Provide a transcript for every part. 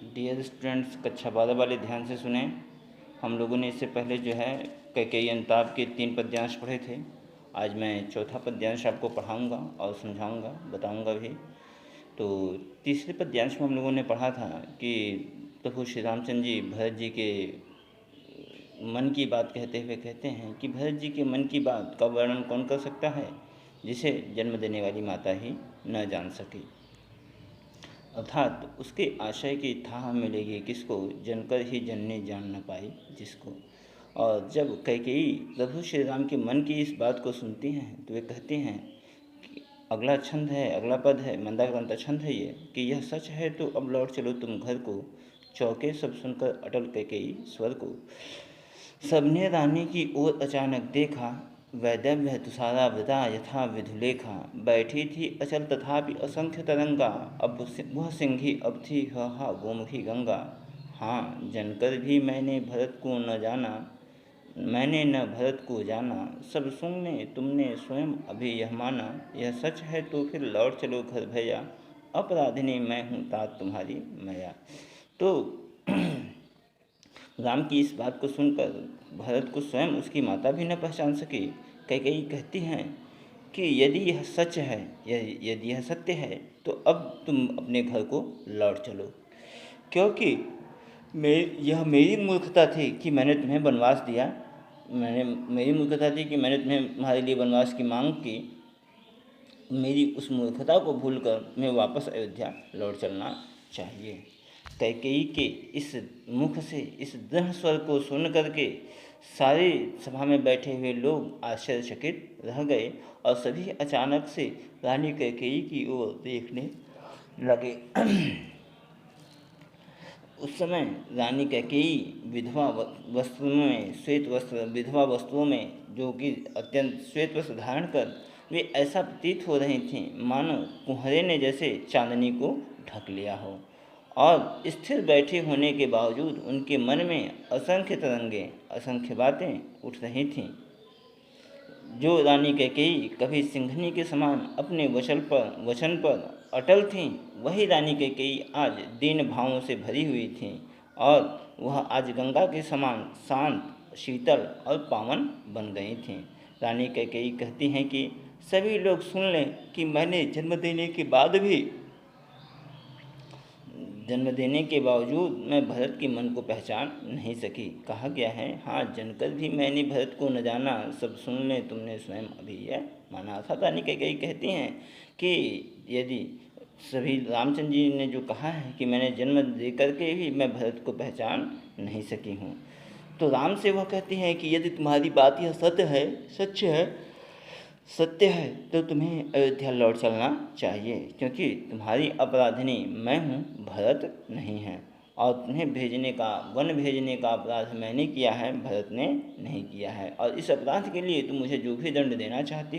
Dear students, कक्षा 12 वाले ध्यान से सुने। हम लोगों ने इससे पहले जो है कैकेयी अन्ताप के 3 पद्यांश पढ़े थे। आज मैं चौथा पद्यांश आपको पढ़ाऊंगा और समझाऊंगा, बताऊंगा भी। तो तीसरे पद्यांश में हम लोगों ने पढ़ा था कि प्रभु श्री रामचंद्र जी भरत जी के मन की बात कहते हुए कहते हैं कि भरत जी के मन की बात का वर्णन कौन कर सकता है जिसे जन्म देने वाली माता ही न जान सकी। अर्थात उसके आशय की था मिलेगी किसको, जनकर ही जनने जान न पाई जिसको। और जब कैकेयी प्रभु श्री राम के मन की इस बात को सुनती हैं तो वे कहती हैं कि अगला छंद है, अगला पद है, मंदाक्रांता छंद है ये, कि यह सच है तो अब लौट चलो तुम घर को। चौके सब सुनकर अटल कैकेयी स्वर को। सबने रानी की ओर अचानक देखा, वैदव्य तुषारा वृता यथा विधुलेखा। बैठी थी अचल तथापि असंख्य तरंगा, अब वह सिंही अब थी हा गोमुखी गंगा। हाँ जनकर भी मैंने भरत को न जाना, मैंने न भरत को जाना। सब सुनने तुमने स्वयं अभी यह माना, यह सच है तो फिर लौट चलो घर भैया। अपराधिनी मैं हूँ तात तुम्हारी मैया। तो राम की इस बात को सुनकर भरत को स्वयं उसकी माता भी न पहचान सकी। कैकेयी कहती हैं कि यदि यह सच है, यदि यह सत्य है तो अब तुम अपने घर को लौट चलो, क्योंकि यह मेरी मूर्खता थी कि मैंने तुम्हें वनवास दिया। मेरी मूर्खता थी कि मैंने तुम्हारे लिए वनवास की मांग की। मेरी उस मूर्खता को भूलकर तुम्हें वापस अयोध्या लौट चलना चाहिए। कैकेयी के इस मुख से इस दृढ़ स्वर को सुन करके सारे सभा में बैठे हुए लोग आश्चर्यचकित रह गए और सभी अचानक से रानी कैकेयी की ओर देखने लगे। उस समय रानी कैकेयी विधवा वस्त्रों में, श्वेत वस्त्र विधवा वस्त्रों में, जो कि अत्यंत श्वेत वस्त्र धारण कर वे ऐसा प्रतीत हो रही थीं मानो कुंहरे ने जैसे चांदनी को ढक लिया हो। और स्थिर बैठे होने के बावजूद उनके मन में असंख्य तरंगें, असंख्य बातें उठ रही थीं। जो रानी कैकेयी कभी सिंघनी के समान अपने वचन पर अटल थीं, वही रानी कैकेयी आज दीन भावों से भरी हुई थीं और वह आज गंगा के समान शांत, शीतल और पावन बन गई थीं। रानी कैकेयी कहती हैं कि सभी लोग सुन लें कि मैंने जन्म देने के बावजूद मैं भरत के मन को पहचान नहीं सकी। कहा गया है, हाँ जनकर भी मैंने भरत को न जाना, सब सुन ले तुमने स्वयं अभी यह माना। अर्थात रानी कैकेयी कहती हैं कि यदि सभी रामचंद्र जी ने जो कहा है कि मैंने जन्म दे करके भी मैं भरत को पहचान नहीं सकी हूँ, तो राम से वह कहती हैं कि यदि तुम्हारी बात यह सत्य है तो तुम्हें अयोध्या लौट चलना चाहिए, क्योंकि तुम्हारी अपराधिनी मैं हूँ, भरत नहीं है। और तुम्हें वन भेजने का अपराध मैंने किया है, भरत ने नहीं किया है। और इस अपराध के लिए तुम मुझे जो भी दंड देना चाहते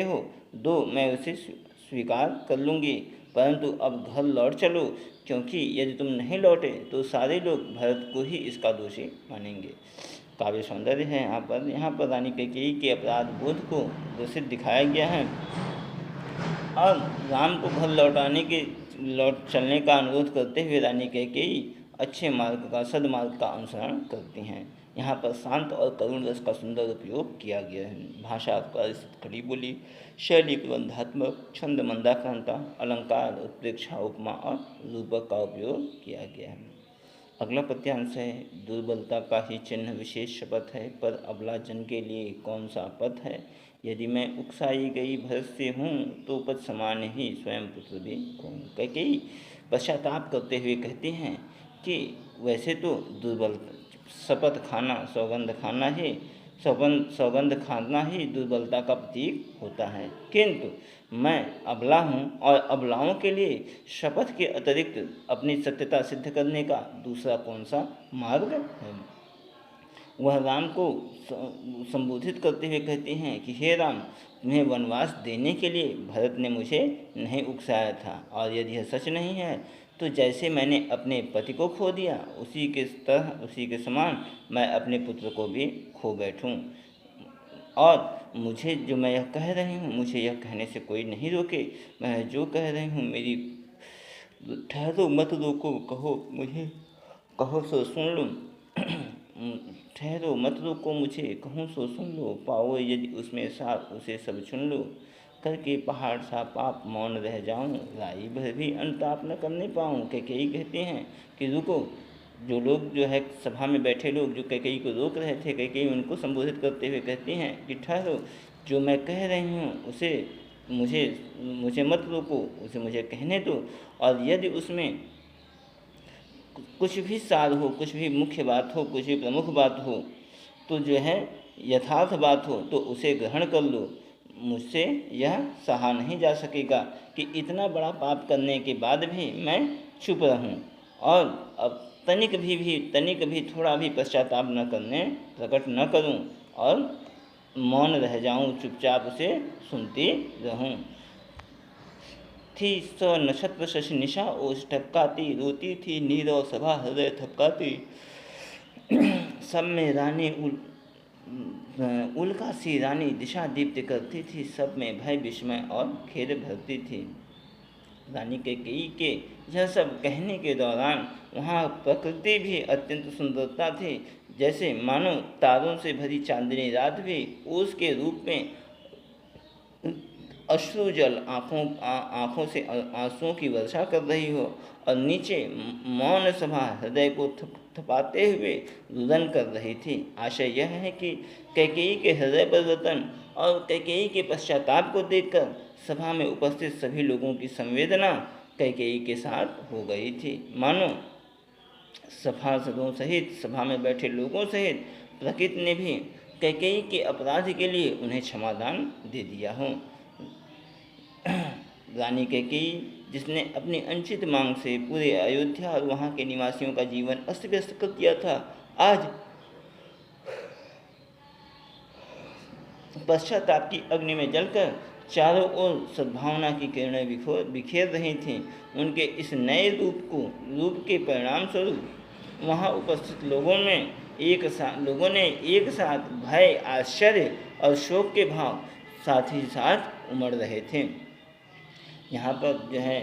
हो दो, मैं उसे स्वीकार कर लूँगी। परंतु अब घर लौट चलो, क्योंकि यदि तुम नहीं लौटे तो सारे लोग भरत को ही इसका दोषी मानेंगे। काव्य सौंदर्य है यहाँ पर रानी कैकेयी के अपराध बोध को दूषित दिखाया गया है और राम को घर लौट चलने का अनुरोध करते हुए रानी कैकेयी अच्छे सदमार्ग का अनुसरण करती हैं। यहाँ पर शांत और करुण रस का सुंदर उपयोग किया गया है। भाषा खड़ी बोली, शैली प्रबंधात्मक, छंद मंदाक्रांता, अलंकार, उत्प्रेक्षा, उपमा और रूपक का उपयोग किया गया है। अगला पद्यांश है, दुर्बलता का ही चिन्ह विशेष शपथ है, पर अबला जन के लिए कौन सा पथ है। यदि मैं उकसाई गई भरत से हूँ तो पद समान ही स्वयं पुत्र भी कहूँ। कैकेयी पश्चाताप करते हुए कहती हैं कि वैसे तो दुर्बल शपथ खाना, सौगंध खाना ही दुर्बलता का प्रतीक होता है, किंतु मैं अबला हूँ और अबलाओं के लिए शपथ के अतिरिक्त अपनी सत्यता सिद्ध करने का दूसरा कौन सा मार्ग है। वह राम को संबोधित करते हुए कहते हैं कि हे राम, तुम्हें वनवास देने के लिए भरत ने मुझे नहीं उकसाया था, और यदि यह सच नहीं है तो जैसे मैंने अपने पति को खो दिया उसी के समान मैं अपने पुत्र को भी खो बैठूं। और मैं यह कह रही हूँ, मुझे यह कहने से कोई नहीं रोके। मैं जो कह रही हूँ ठहरो मत रोको, कहो मुझे, कहो सो सुन लूँ। ठहरो मत रोको मुझे, कहूँ सो सुन लो, पाओ यदि उसमें साथ उसे सब चुन लो। करके पहाड़ सा पाप मौन रह जाऊं, राई भर भी अनताप न करने पाऊं। कैकेयी कहते हैं कि रुको। जो लोग जो है सभा में बैठे लोग जो कैकेयी को रोक रहे थे, कैकेयी उनको संबोधित करते हुए कहती हैं कि ठहरो, जो मैं कह रही हूँ उसे मुझे मुझे मत रोको, उसे मुझे कहने दो। और यदि उसमें कुछ भी सार हो, कुछ भी मुख्य बात हो, कुछ भी प्रमुख बात हो, तो जो है यथार्थ बात हो तो उसे ग्रहण कर लो। मुझसे यह सहा नहीं जा सकेगा कि इतना बड़ा पाप करने के बाद भी मैं चुप रहूं और अब तनिक भी थोड़ा भी पश्चाताप न करने प्रकट न करूं और मौन रह जाऊं, चुपचाप उसे सुनती रहूं। थी स नक्षत्र शशि निशा ओस टपकाती, रोती थी नीरव सभा हृदय थपकाती। सब में रानी उल्का सी रानी दिशा दीप्त करती थी, सब में भय विस्मय और खेद भरती थी। रानी कैकेयी के यह सब कहने के दौरान वहाँ प्रकृति भी अत्यंत सुंदरता थी, जैसे मानो तारों से भरी चांदनी रात भी ओस के रूप में अश्रु जल आँखों से आंसुओं की वर्षा कर रही हो और नीचे मौन सभा हृदय को थपाते हुए रुदन कर रही थी। आशय यह है कि कैकेयी के हृदय परिवर्तन और कैकेयी के पश्चाताप को देखकर सभा में उपस्थित सभी लोगों की संवेदना कैकेयी के साथ हो गई थी। मानो सभासदों सहित, सभा में बैठे लोगों सहित प्रकृति ने भी कैकेयी के अपराध के लिए उन्हें क्षमादान दे दिया हो। रानी कैकेयी, जिसने अपनी अनचित मांग से पूरे अयोध्या और वहाँ के निवासियों का जीवन अस्त व्यस्त कर दिया था, आज पश्चाताप की अग्नि में जलकर चारों ओर सद्भावना की किरणें बिखेर रही थीं। उनके इस नए रूप के परिणाम स्वरूप वहाँ उपस्थित लोगों ने एक साथ भय, आश्चर्य और शोक के भाव साथ ही साथ उमड़ रहे थे। यहाँ पर जो है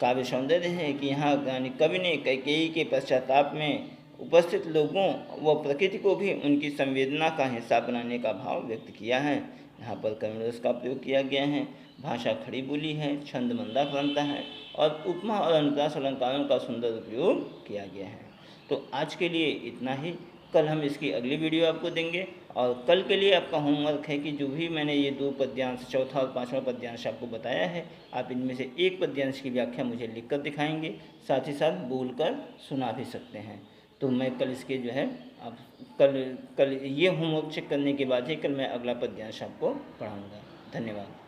काव्य सौंदर्य है कि यहाँ कवि ने कैकेयी के पश्चाताप में उपस्थित लोगों व प्रकृति को भी उनकी संवेदना का हिस्सा बनाने का भाव व्यक्त किया है। यहाँ पर करुण रस का प्रयोग किया गया है, भाषा खड़ी बोली है, छंद मंदाक्रांता है और उपमा और अनुप्रास अलंकारों का सुंदर उपयोग किया गया है। तो आज के लिए इतना ही। कल हम इसकी अगली वीडियो आपको देंगे और कल के लिए आपका होमवर्क है कि जो भी मैंने ये 2 पद्यांश, चौथा और 5वां पद्यांश आपको बताया है, आप इनमें से एक पद्यांश की व्याख्या मुझे लिखकर दिखाएंगे, साथ ही साथ बोलकर सुना भी सकते हैं। तो मैं कल इसके जो है आप कल ये होमवर्क चेक करने के बाद ही कल मैं अगला पद्यांश आपको पढ़ाऊँगा। धन्यवाद।